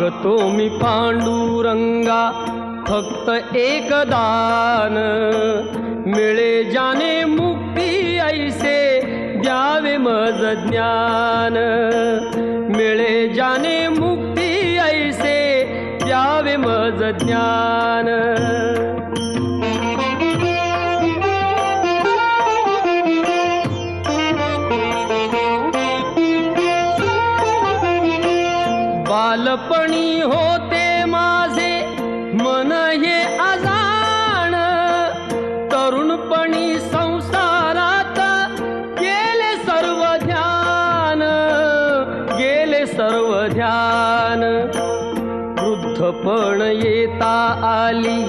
मागतो मी पांडुरंगा फक्त एक दान, मिळे जाने मुक्ती ऐसे द्यावे मज ज्ञान, मिळे जाने मुक्ती ऐसे द्यावे मज ज्ञान। बालपणी होते माझे मन हे अजाण, तरुणपणी संसारात गेले सर्व ध्यान, गेले सर्व ध्यान। वृद्धपण येता आली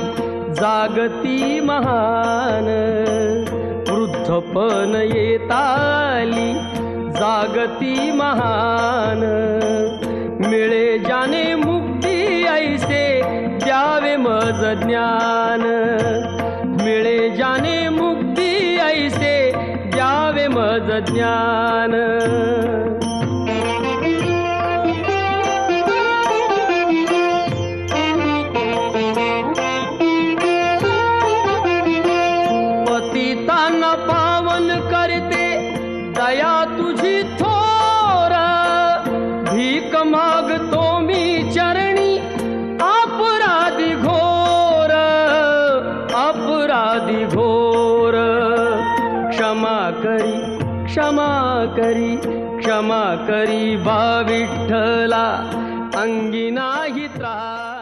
जागती महान, वृद्धपण येता आली जागती महान, मिळे जाने मुक्ती ऐसे द्यावे मज ज्ञान, मिळे जाने मुक्ती ऐसे द्यावे मज ज्ञान। पतितांना पावन करते दया तुझी थोर, भीक मागतो मी चरणी अपराधी घोर, अपराधी घोर। क्षमा करी क्षमा करी क्षमा करी बा विठ्ठला, अंगी नाही त्रास।